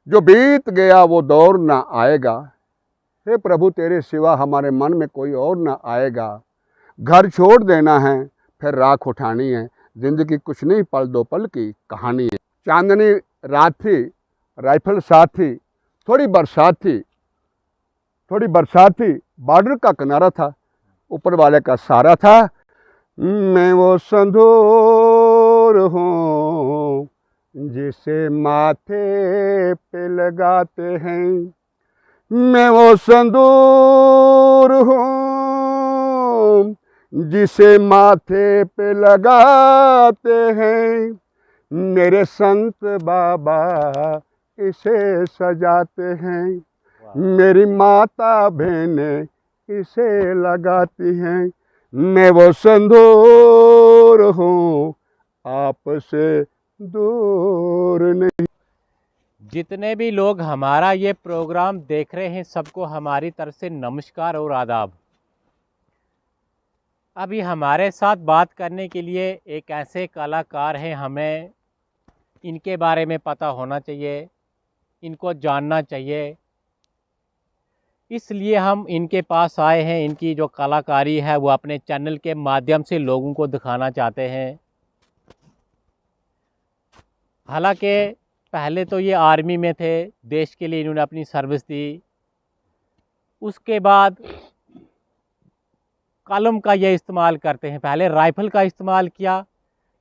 जो बीत गया वो दौर ना आएगा। हे प्रभु तेरे सिवा हमारे मन में कोई और ना आएगा। घर छोड़ देना है फिर राख उठानी है, जिंदगी कुछ नहीं पल दो पल की कहानी है। चांदनी रात थी, राइफल साथ थी, थोड़ी बरसात थी, बॉर्डर का किनारा था, ऊपर वाले का सारा था। मैं वो संदूर हूँ जिसे माथे पे लगाते हैं, मैं वो संदूर हूँ जिसे माथे पे लगाते हैं। मेरे संत बाबा इसे सजाते हैं, मेरी माता बहनें इसे लगाती हैं। मैं वो संदूर हूँ आपसे दूर नहीं। जितने भी लोग हमारा ये प्रोग्राम देख रहे हैं सबको हमारी तरफ से नमस्कार और आदाब। अभी हमारे साथ बात करने के लिए एक ऐसे कलाकार हैं, हमें इनके बारे में पता होना चाहिए, इनको जानना चाहिए, इसलिए हम इनके पास आए हैं। इनकी जो कलाकारी है वो अपने चैनल के माध्यम से लोगों को दिखाना चाहते हैं। हालांकि पहले तो ये आर्मी में थे, देश के लिए इन्होंने अपनी सर्विस दी। उसके बाद कलम का ये इस्तेमाल करते हैं, पहले राइफ़ल का इस्तेमाल किया,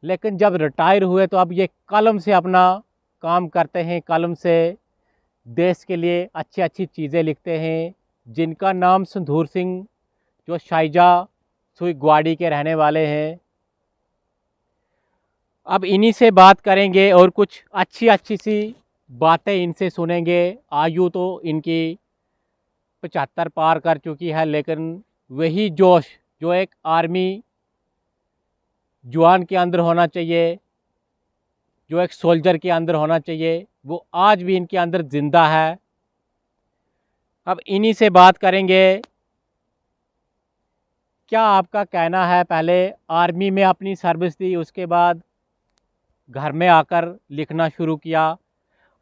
लेकिन जब रिटायर हुए तो अब ये कलम से अपना काम करते हैं। कलम से देश के लिए अच्छी अच्छी चीज़ें लिखते हैं, जिनका नाम संधूर सिंह, जो शाइजा सुईग्वाड़ी के रहने वाले हैं। अब इन्हीं से बात करेंगे और कुछ अच्छी अच्छी सी बातें इनसे सुनेंगे। आयु तो इनकी 75 पार कर चुकी है, लेकिन वही जोश जो एक आर्मी जवान के अंदर होना चाहिए, जो एक सोल्जर के अंदर होना चाहिए, वो आज भी इनके अंदर ज़िंदा है। अब इन्हीं से बात करेंगे। क्या आपका कहना है, पहले आर्मी में अपनी सर्विस दी, उसके बाद घर में आकर लिखना शुरू किया।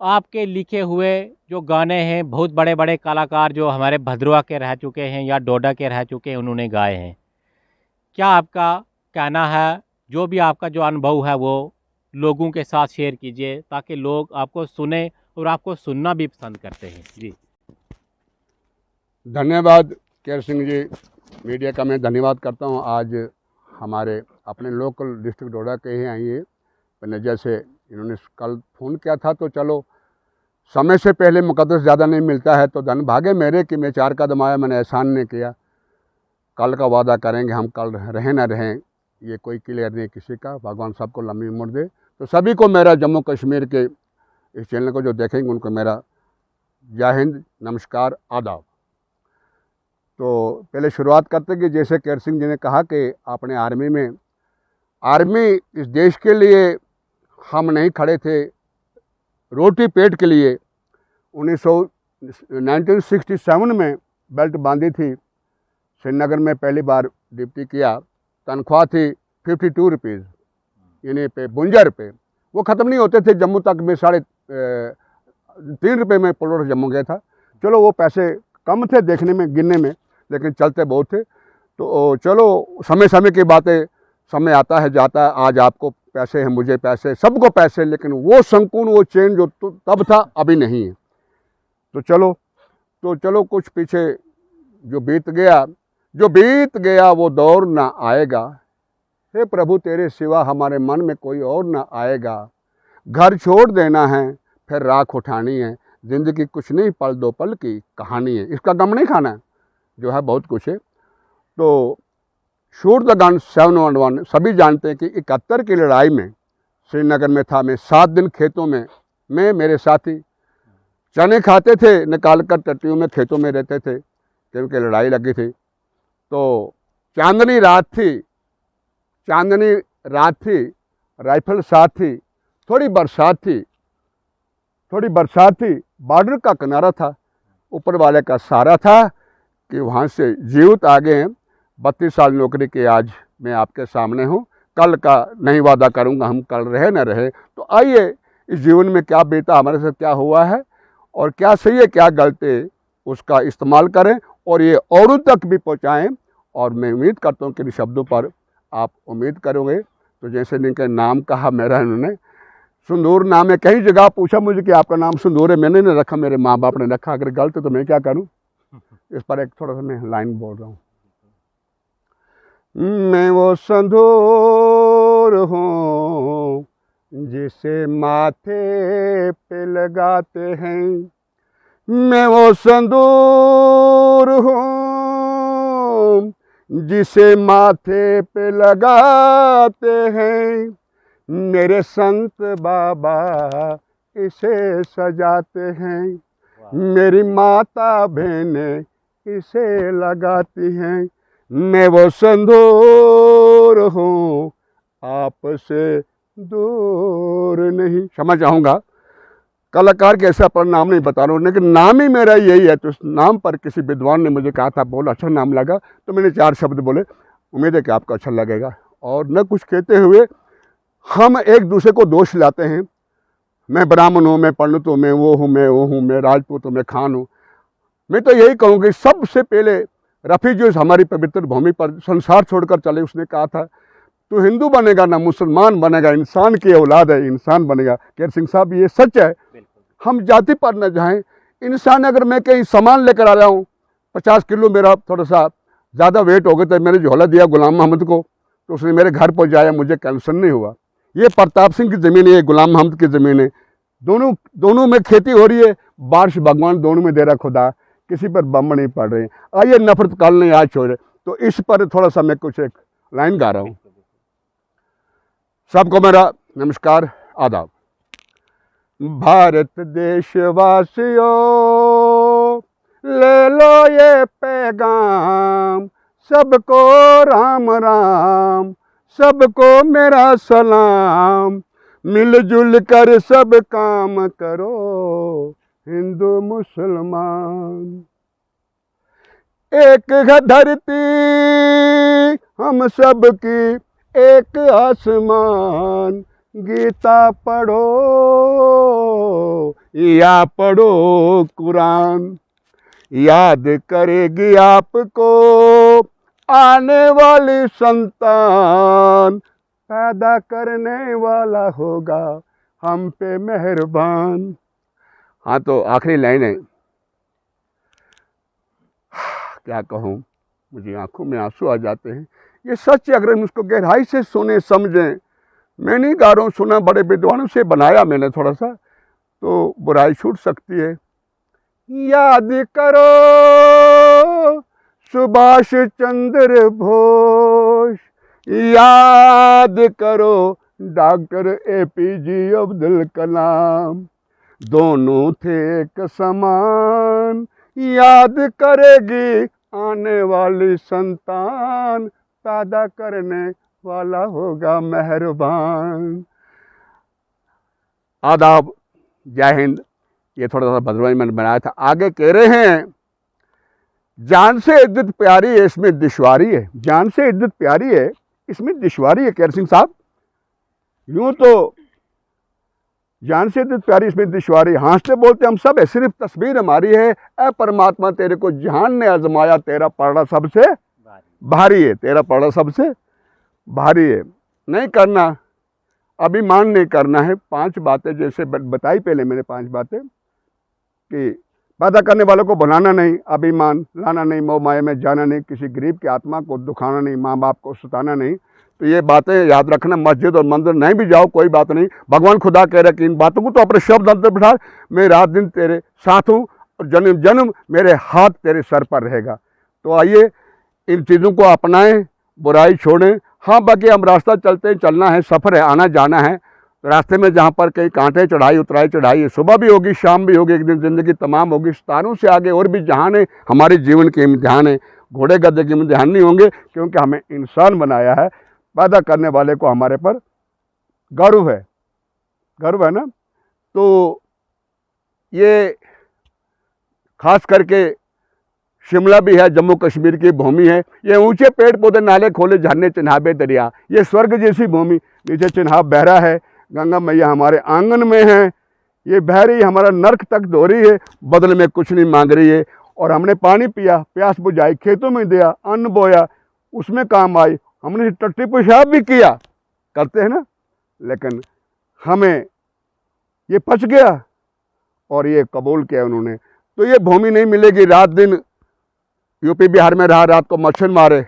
आपके लिखे हुए जो गाने हैं बहुत बड़े बड़े कलाकार जो हमारे भद्रवा के रह चुके हैं या डोडा के रह चुके हैं उन्होंने गाए हैं। क्या आपका कहना है, जो भी आपका जो अनुभव है वो लोगों के साथ शेयर कीजिए ताकि लोग आपको सुने और आपको सुनना भी पसंद करते हैं। जी धन्यवाद केर सिंह जी, मीडिया का मैं धन्यवाद करता हूँ। आज हमारे अपने लोकल डिस्ट्रिक्ट डोडा के ही आइए मैनेजर से इन्होंने कल फ़ोन किया था, तो चलो समय से पहले मुकद्दस ज़्यादा नहीं मिलता है, तो धन भागे मेरे कि मैं 4 कदम आया, मैंने एहसान नहीं किया। कल का वादा करेंगे हम, कल रहें ना रहें ये कोई क्लियर नहीं किसी का, भगवान सबको लंबी उम्र दे। तो सभी को मेरा जम्मू कश्मीर के इस चैनल को जो देखेंगे उनको मेरा जय हिंद, नमस्कार, आदाब। तो पहले शुरुआत करते कि जैसे केर सिंह जी ने कहा कि अपने आर्मी इस देश के लिए हम नहीं खड़े थे रोटी पेट के लिए। 1967 में बेल्ट बांधी थी, श्रीनगर में पहली बार ड्यूटी किया, तनख्वाह थी 52 रुपीज़, यानी पे 52 रुपये। वो ख़त्म नहीं होते थे, जम्मू तक में 3.5 रुपये में प्लॉट जम्मू गया था। चलो वो पैसे कम थे देखने में, गिनने में, लेकिन चलते बहुत थे। तो चलो समय समय की बातें, समय आता है जाता है। आज आपको पैसे हैं, मुझे पैसे, सबको पैसे, लेकिन वो संकुल, वो चेन जो तब था अभी नहीं है। तो चलो कुछ पीछे जो बीत गया वो दौर ना आएगा। हे प्रभु तेरे सिवा हमारे मन में कोई और ना आएगा। घर छोड़ देना है फिर राख उठानी है, जिंदगी कुछ नहीं पल दो पल की कहानी है। इसका गम नहीं खाना है, जो है बहुत कुछ है। तो शूट द गन 711 सभी जानते हैं कि 71 की लड़ाई में श्रीनगर में था मैं। 7 दिन खेतों में, मैं मेरे साथी चने खाते थे, निकाल कर टट्टियों में खेतों में रहते थे क्योंकि लड़ाई लगी थी। तो चांदनी रात थी, राइफल साथ थी, थोड़ी बरसात थी, बॉर्डर का किनारा था, ऊपर वाले का सारा था कि वहाँ से जीवित आ गए हैं। 32 साल नौकरी के आज मैं आपके सामने हूँ। कल का नहीं वादा करूँगा हम, कल रहे न रहे। तो आइए इस जीवन में क्या बीता, हमारे साथ क्या हुआ है, और क्या सही है क्या गलत है उसका इस्तेमाल करें और ये औरों तक भी पहुंचाएं। और मैं उम्मीद करता हूं कि इन शब्दों पर आप उम्मीद करोगे। तो जैसे इनका नाम कहा मेरा, इन्होंने सुंदूर नाम है, कई जगह पूछा मुझे कि आपका नाम सुंदूर है, मैंने नहीं रखा, मेरे माँ बाप ने रखा। अगर गलत है तो मैं क्या करूं। इस पर एक थोड़ा सा मैं लाइन बोल रहा हूँ। मैं वो संदूर हूँ जिसे माथे पे लगाते हैं, मैं वो संदूर हूँ जिसे माथे पे लगाते हैं, मेरे संत बाबा इसे सजाते हैं, मेरी माता बहनें इसे लगाती हैं, मैं वो संदूर हूँ आपसे दूर नहीं। क्षमा चाहूँगा, कलाकार के ऐसा पर नाम नहीं बता रहा हूँ, लेकिन नाम ही मेरा यही है। तो इस नाम पर किसी विद्वान ने मुझे कहा था बहुत अच्छा नाम लगा, तो मैंने 4 शब्द बोले। उम्मीद है कि आपको अच्छा लगेगा। और न कुछ कहते हुए हम एक दूसरे को दोष लाते हैं, मैं ब्राह्मण हूँ, मैं पंडित हूँ, मैं वो हूँ, मैं राजपूत हूँ, मैं खान हूँ। मैं तो यही कहूँगी सबसे पहले रफ़ी जो हमारी पवित्र भूमि पर संसार छोड़कर चले, उसने कहा था तू हिंदू बनेगा ना मुसलमान बनेगा, इंसान की औलाद है, इंसान बनेगा। केर सिंह साहब ये सच है। हम जाति पर न जाएं। इंसान अगर मैं कहीं सामान लेकर आ रहा हूँ, 50 किलो मेरा थोड़ा सा ज़्यादा वेट हो गया, तो मैंने झोला दिया गुलाम मोहम्मद को, तो उसने मेरे घर पहुँचाया, मुझे कैंसर नहीं हुआ। ये प्रताप सिंह की ज़मीन है, ये गुलाम मोहम्मद की ज़मीन है। दोनों में खेती हो रही है, बारिश भगवान दोनों में दे रहा खुदा, किसी पर बम नहीं पड़ रहे। आइए नफरत काल नहीं आज छोड़े। तो इस पर थोड़ा सा मैं कुछ एक लाइन गा रहा हूँ। सबको मेरा नमस्कार, आदाब। भारत देशवासियों ले लो ये पैगाम, सबको राम राम, सबको मेरा सलाम, मिलजुल कर सब काम करो हिंदू मुसलमान। एक है धरती हम सब की, एक आसमान, गीता पढ़ो या पढ़ो कुरान, याद करेगी आपको आने वाली संतान, पैदा करने वाला होगा हम पे मेहरबान। हाँ, तो आखिरी लाइन है, क्या कहूँ, मुझे आंखों में आंसू आ जाते हैं। ये सच है, अगर हम उसको गहराई से सुने समझें। मैं नहीं गा रहा हूँ, सुना बड़े विद्वानों से बनाया मैंने थोड़ा सा, तो बुराई छूट सकती है। याद करो सुभाष चंद्र बोस, याद करो डॉक्टर APJ अब्दुल कलाम, दोनों थे एक समान, याद करेगी आने वाली संतान, पैदा करने वाला होगा मेहरबान। आदाब, जय हिंद। ये थोड़ा सा भद्रवाही मैंने बनाया था। आगे कह रहे हैं, जान से इज्जत प्यारी है इसमें दुश्वारी है, जान से इज्जत प्यारी है इसमें दुश्वारी है। केर सिंह साहब, यूं तो जान से इज्जत प्यारी इसमें दुश्वारी, हंसते बोलते हम सब है, सिर्फ तस्वीर हमारी है। ए परमात्मा तेरे को जहान ने आजमाया, तेरा पलड़ा सबसे भारी है, तेरा पलड़ा सबसे भारी है। नहीं करना, अभिमान नहीं करना है। 5 बातें जैसे बताई पहले मैंने, 5 बातें कि पैदा करने वालों को भुलाना नहीं, अभिमान लाना नहीं, मोह माया में जाना नहीं, किसी गरीब की आत्मा को दुखाना नहीं, माँ बाप को सताना नहीं। तो ये बातें याद रखना। मस्जिद और मंदिर नहीं भी जाओ कोई बात नहीं, भगवान खुदा कह रहे कि इन बातों को तो अपने शब्द अंदर बिठा, मैं रात दिन तेरे साथ हूँ और जन्म जन्म मेरे हाथ तेरे सर पर रहेगा। तो आइए इन चीज़ों को अपनाएं, बुराई छोड़ें। हाँ, बाकी हम रास्ता चलते हैं, चलना है, सफ़र है, आना जाना है। रास्ते में जहाँ पर कई कांटे चढ़ाई उतराई चढ़ाई, सुबह भी होगी शाम भी होगी, एक दिन ज़िंदगी तमाम होगी। सितारों से आगे और भी जहान है, हमारे जीवन के इम्तिहान है, घोड़े गधे के इम्तिहान नहीं होंगे, क्योंकि हमें इंसान बनाया है। पैदा करने वाले को हमारे पर गर्व है, गर्व है ना। तो ये खास करके शिमला भी है, जम्मू कश्मीर की भूमि है। ये ऊंचे पेड़ पौधे, नाले खोले, झरने, चिन्हाबे दरिया, ये स्वर्ग जैसी भूमि। नीचे चिन्हाब बह रहा है, गंगा मैया हमारे आंगन में है। ये बह रही है, हमारा नर्क तक धो रही है, बदले में कुछ नहीं मांग रही है। और हमने पानी पिया, प्यास बुझाई, खेतों में दिया, अन्न बोया, उसमें काम आई, हमने टट्टी पेशाब भी किया, करते हैं ना, लेकिन हमें ये पच गया और ये कबूल किया उन्होंने। तो ये भूमि नहीं मिलेगी। रात दिन यूपी बिहार में रहा, रात को मच्छर मारे।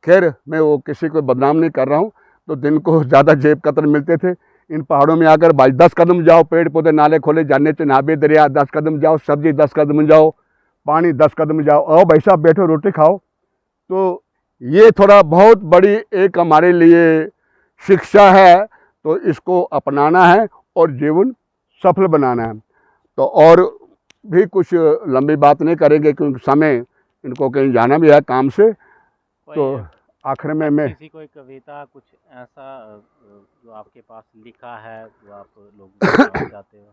खैर मैं वो किसी को बदनाम नहीं कर रहा हूँ। तो दिन को ज़्यादा जेब कतरे मिलते थे। इन पहाड़ों में आकर भाई 10 कदम जाओ, पेड़ पौधे नाले खोले, जाने से नाबे दरिया 10 कदम जाओ, सब्जी 10 कदम जाओ, पानी 10 कदम जाओ, आओ भाई साहब बैठो रोटी खाओ। तो ये थोड़ा बहुत बड़ी एक हमारे लिए शिक्षा है। तो इसको अपनाना है और जीवन सफल बनाना है। तो और भी कुछ लंबी बात नहीं करेंगे क्योंकि समय, इनको कहीं जाना भी है काम से। तो आखिर में मैं किसी कोई कविता कुछ ऐसा जो आपके पास लिखा है जो आप लोगों को सुनाना चाहते हो?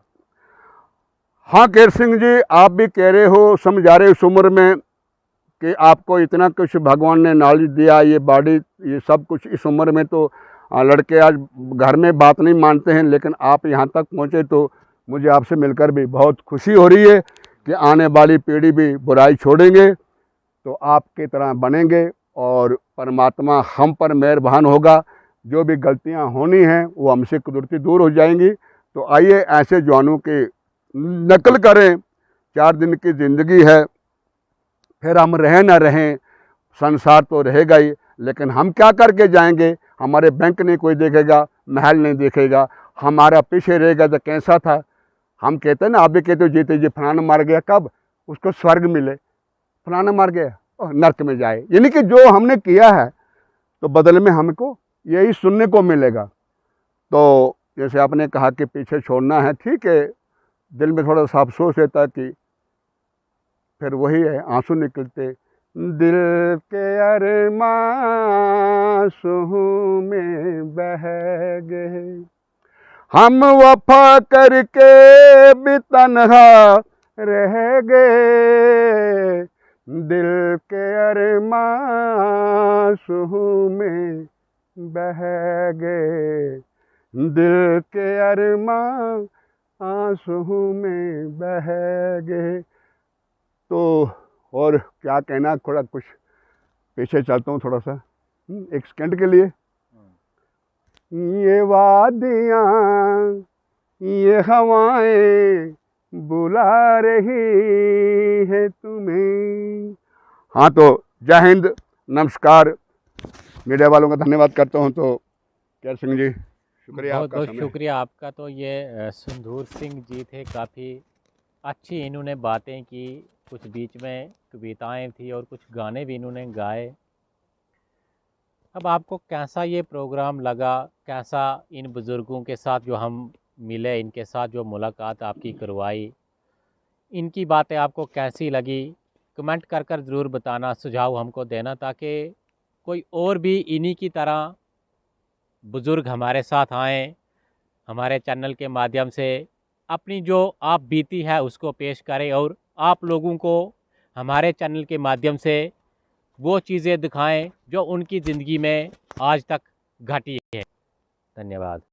हाँ केर सिंह जी, आप भी कह रहे हो, समझा रहे हो इस उम्र में कि आपको इतना कुछ भगवान ने नॉलेज दिया, ये बॉडी, ये सब कुछ इस उम्र में। तो लड़के आज घर में बात नहीं मानते हैं, लेकिन आप यहाँ तक पहुँचे तो मुझे आपसे मिलकर भी बहुत खुशी हो रही है कि आने वाली पीढ़ी भी बुराई छोड़ेंगे तो आपकी तरह बनेंगे और परमात्मा हम पर मेहरबान होगा। जो भी गलतियाँ होनी हैं वो हमसे कुदरती दूर हो जाएंगी। तो आइए ऐसे जवानों की नकल करें। 4 दिन की ज़िंदगी है, फिर हम रहें ना रहें, संसार तो रहेगा ही, लेकिन हम क्या करके जाएंगे? हमारे बैंक नहीं कोई देखेगा, महल नहीं देखेगा, हमारा पीछे रहेगा तो कैसा था। हम कहते हैं ना, आप भी कहते हो जीते जी फलाना मर गया, कब उसको स्वर्ग मिले, फलाना मर गया नर्क में जाए। यानी कि जो हमने किया है तो बदले में हमको यही सुनने को मिलेगा। तो जैसे आपने कहा कि पीछे छोड़ना है, ठीक है, दिल में थोड़ा सा अफसोस रहता है कि फिर वही है, आंसू निकलते, दिल के अरमां आंसू में बह गए, हम वफा करके भी तन्हा रह गए, दिल के अरमां आंसू में बह गए, दिल के अरमां आंसू में बह गए। तो और क्या कहना, थोड़ा कुछ पीछे चलता हूँ थोड़ा सा, 1 सेकंड के लिए। ये वादियाँ, ये हवाएं बुला रही है तुम्हें। हाँ तो जय हिंद, नमस्कार। मीडिया वालों का धन्यवाद करता हूँ। तो केर सिंह जी, शुक्रिया बहुत आपका बहुत समय। शुक्रिया आपका। तो ये सिंदूर सिंह जी थे, काफ़ी अच्छी इन्होंने बातें की, कुछ बीच में कविताएं थी और कुछ गाने भी इन्होंने गाए। अब आपको कैसा ये प्रोग्राम लगा, कैसा इन बुज़ुर्गों के साथ जो हम मिले, इनके साथ जो मुलाकात आपकी करवाई, इनकी बातें आपको कैसी लगी, कमेंट कर कर ज़रूर बताना, सुझाव हमको देना, ताकि कोई और भी इन्हीं की तरह बुज़ुर्ग हमारे साथ आएँ, हमारे चैनल के माध्यम से अपनी जो आप बीती है उसको पेश करें और आप लोगों को हमारे चैनल के माध्यम से वो चीज़ें दिखाएं जो उनकी ज़िंदगी में आज तक घटी है। धन्यवाद।